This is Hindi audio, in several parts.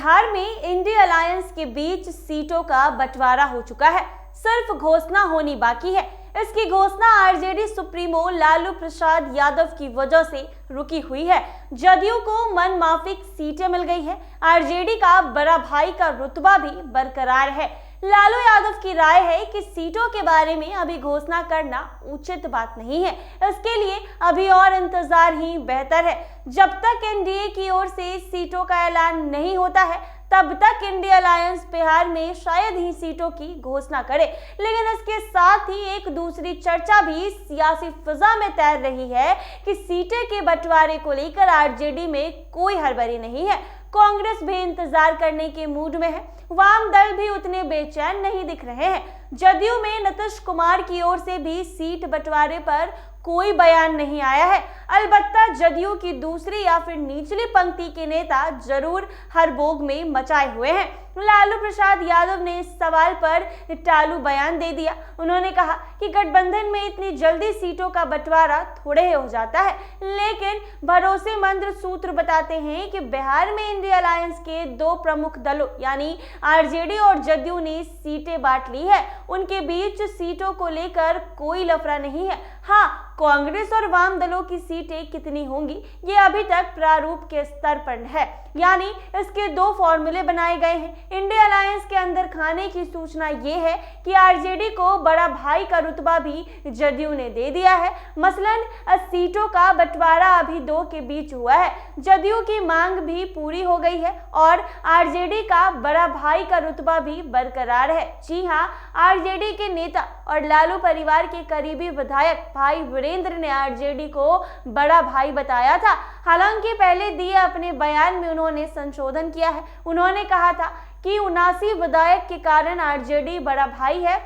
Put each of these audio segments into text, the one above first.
बिहार में इंडिया अलायंस के बीच सीटों का बंटवारा हो चुका है, सिर्फ घोषणा होनी बाकी है। इसकी घोषणा आरजेडी सुप्रीमो लालू प्रसाद यादव की वजह से रुकी हुई है। जदयू को मनमाफिक सीटें मिल गई है। आरजेडी का बड़ा भाई का रुतबा भी बरकरार है। लालू यादव की राय है कि सीटों के बारे में अभी घोषणा करना उचित बात नहीं है। इसके लिए अभी और इंतजार ही बेहतर है। जब तक एनडीए की ओर से सीटों का ऐलान नहीं होता है, तब तक इंडिया अलायंस बिहार में शायद ही सीटों की घोषणा करे। लेकिन इसके साथ ही एक दूसरी चर्चा भी सियासी फिजा में तैर रही है कि सीटें के बंटवारे को लेकर आरजेडी में कोई हड़बड़ी नहीं है। कांग्रेस भी इंतजार करने के मूड में है। वाम दल भी उतने बेचैन नहीं दिख रहे हैं। जदयू में नीतीश कुमार की ओर से भी सीट बंटवारे पर कोई बयान नहीं आया है। अलबत्ता जदयू की दूसरी या फिर निचली पंक्ति के नेता जरूर हड़बोग में मचाए हुए हैं। लालू प्रसाद यादव ने इस सवाल पर टालू बयान दे दिया। उन्होंने कहा कि गठबंधन में इतनी जल्दी सीटों का बंटवारा थोड़े हो जाता है, लेकिन भरोसेमंद सूत्र बताते हैं कि बिहार में इंडिया अलायंस के दो प्रमुख दलों यानी आरजेडी और जदयू ने सीटें बांट ली है। उनके बीच सीटों को लेकर कोई लफड़ा नहीं है। हाँ, कांग्रेस और वाम दलों की सीटें कितनी होंगी ये अभी तक प्रारूप के स्तर पर है, यानी इसके दो फॉर्मूले बनाए गए हैं। इंडिया अलायंस के अंदर खाने की सूचना ये है कि आरजेडी को बड़ा भाई का रुतबा भी जदयू ने दे दिया है। मसलन सीटों का बंटवारा अभी दो के बीच हुआ है। जदयू की मांग भी पूरी हो गई है और आरजेडी का बड़ा भाई का रुतबा भी बरकरार है। जी हाँ, आरजेडी के नेता और लालू परिवार के करीबी विधायक भाई वीरेंद्र ने आरजेडी को बड़ा भाई बताया था। हालांकि पहले दिए अपने बयान में उन्होंने संशोधन किया है। उन्होंने कहा था कि 79 विधायक के कारण आरजेडी बड़ा भाई है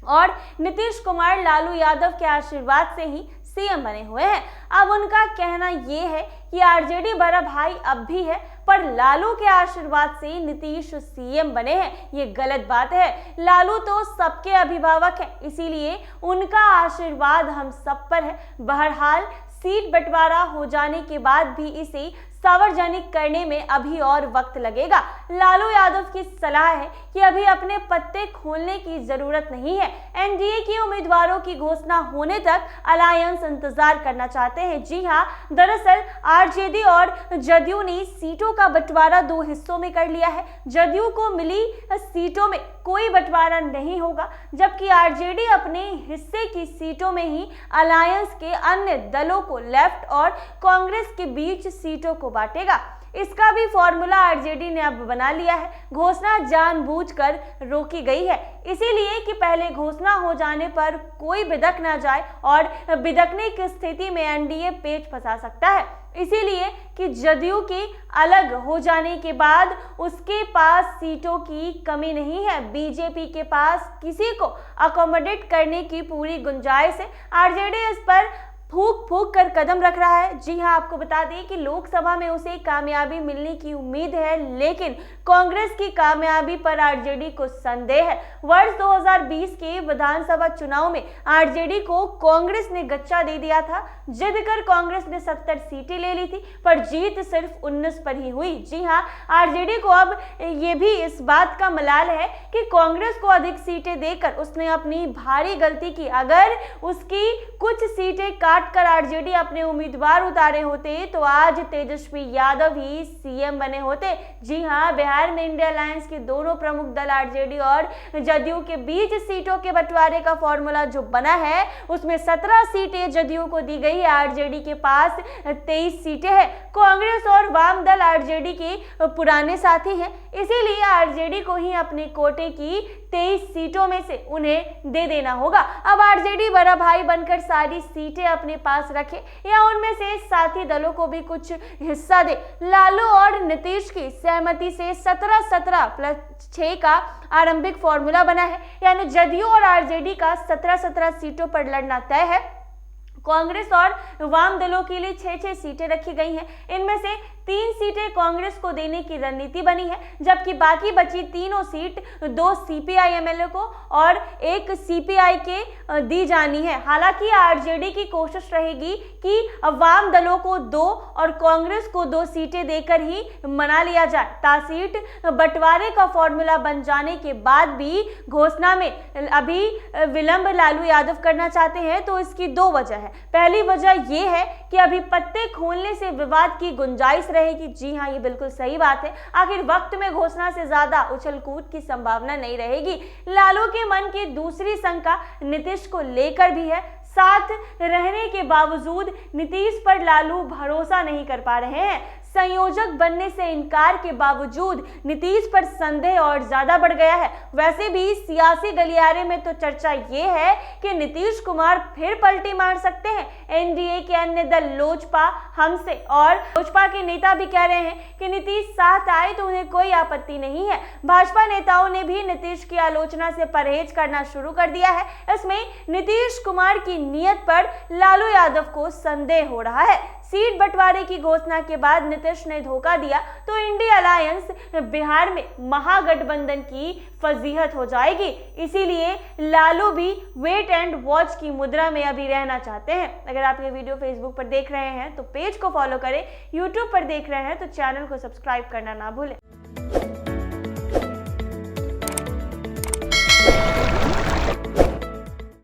और नीतीश कुमार लालू यादव के आशीर्वाद से ही सीएम बने हुए हैं। अब उनका कहना यह है कि आरजेडी बड़ा भाई अब भी है, पर लालू के आशीर्वाद से नीतीश सीएम बने हैं। ये गलत बात है। लालू तो सबके अभिभावक हैं, इसीलिए उनका आशीर्वाद हम सब पर है। बहरहाल सीट बंटवारा हो जाने के बाद भी इसे सार्वजनिक करने में अभी और वक्त लगेगा। लालू यादव की सलाह है कि अभी अपने पत्ते खोलने की जरूरत नहीं है। एनडीए के उम्मीदवारों की घोषणा होने तक अलायंस इंतजार करना चाहते हैं। जी हां, दरअसल आरजेडी और जदयू ने सीटों का बंटवारा दो हिस्सों में कर लिया है। जदयू को मिली सीटों में कोई बंटवारा नहीं होगा, जबकि आरजेडी अपने हिस्से की सीटों में ही अलायंस के अन्य दलों को लेफ्ट और कांग्रेस के बीच सीटों को बांटेगा। इसका भी फॉर्मूला आरजेडी ने अब बना लिया है। घोषणा जानबूझकर रोकी गई है, इसीलिए कि पहले घोषणा हो जाने पर कोई बिदक ना जाए और बिदकने की स्थिति में एनडीए पेच फंसा सकता है। इसीलिए कि जदयू के अलग हो जाने के बाद उसके पास सीटों की कमी नहीं है। बीजेपी के पास किसी को अकोमोडेट करने की पूरी गुंजाइश है। आरजेडी इस पर फूक फूक कर कदम रख रहा है। जी हां, आपको बता दें कि लोकसभा में उसे कामयाबी मिलने की उम्मीद है, लेकिन कांग्रेस की कामयाबी पर आरजेडी को संदेह है। वर्ष 2020 के विधानसभा चुनाव में आरजेडी को कांग्रेस ने गच्चा दे दिया था। जिद कर कांग्रेस ने 70 सीटें ले ली थी, पर जीत सिर्फ 19 पर ही हुई। जी हां, आरजेडी को अब ये भी इस बात का मलाल है कि कांग्रेस को अधिक सीटें देकर उसने अपनी भारी गलती की। अगर उसकी कुछ सीटें कर आरजेडी अपने उम्मीदवार उतारे होते तो आज तेजस्वी यादव ही सीएम बने होते। जी हां, बिहार में इंडिया अलायंस के दोनों प्रमुख दल आरजेडी और जदयू के बीच सीटों के बंटवारे का फॉर्मूला जो बना है, उसमें 17 सीटें जदयू को दी गई है। आरजेडी के पास 23 सीटें हैं। कांग्रेस और वाम दल आरजेडी के पुराने साथी हैं, इसीलिए आरजेडी को ही अपने कोटे की 23 सीटों में से उन्हें दे देना होगा। अब आरजेडी बड़ा भाई बनकर सारी सीटें अपने पास रखे या उनमें से साथी दलों को भी कुछ हिस्सा दे। लालू और नीतीश की सहमति से 17+6 का आरंभिक फॉर्मूला बना है, यानी जदयू और आरजेडी का 17 सीटों पर लड़ना तय है। कांग्रेस और वाम दलों के लिए 6 सीटें रखी गई हैं। इनमें से 3 सीटें कांग्रेस को देने की रणनीति बनी है, जबकि बाकी बची तीनों सीट 2 सीपीआई एमएलए को और 1 सीपीआई के दी जानी है। हालांकि आरजेडी की कोशिश रहेगी कि वाम दलों को 2 और कांग्रेस को 2 सीटें देकर ही मना लिया जाए। सीट बंटवारे का फॉर्मूला बन जाने के बाद भी घोषणा में अभी विलंब लालू यादव करना चाहते हैं, तो इसकी 2 वजह है। पहली वजह यह है कि अभी पत्ते खोलने से विवाद की गुंजाइश रहेगी। जी हां, ये बिल्कुल सही बात है। आखिर वक्त में घोषणा से ज्यादा उछल कूद की संभावना नहीं रहेगी। लालू के मन की दूसरी शंका नीतीश को लेकर भी है। साथ रहने के बावजूद नीतीश पर लालू भरोसा नहीं कर पा रहे हैं। संयोजक बनने से इनकार के बावजूद नीतीश पर संदेह और ज्यादा बढ़ गया है। वैसे भी सियासी गलियारे में तो चर्चा ये है कि नीतीश कुमार फिर पलटी मार सकते हैं। एनडीए के अन्य दल लोजपा, हमसे और लोजपा के नेता भी कह रहे हैं कि नीतीश साथ आए तो उन्हें कोई आपत्ति नहीं है। भाजपा नेताओं ने भी नीतीश की आलोचना से परहेज करना शुरू कर दिया है। इसमें नीतीश कुमार की नीयत पर लालू यादव को संदेह हो रहा है। सीट बंटवारे की घोषणा के बाद नीतीश ने धोखा दिया तो इंडिया अलायंस बिहार में महागठबंधन की फजीहत हो जाएगी। इसीलिए लालू भी वेट एंड वॉच की मुद्रा में अभी रहना चाहते हैं। अगर आप ये वीडियो फेसबुक पर देख रहे हैं तो पेज को फॉलो करें, यूट्यूब पर देख रहे हैं तो चैनल को सब्सक्राइब करना ना भूलें।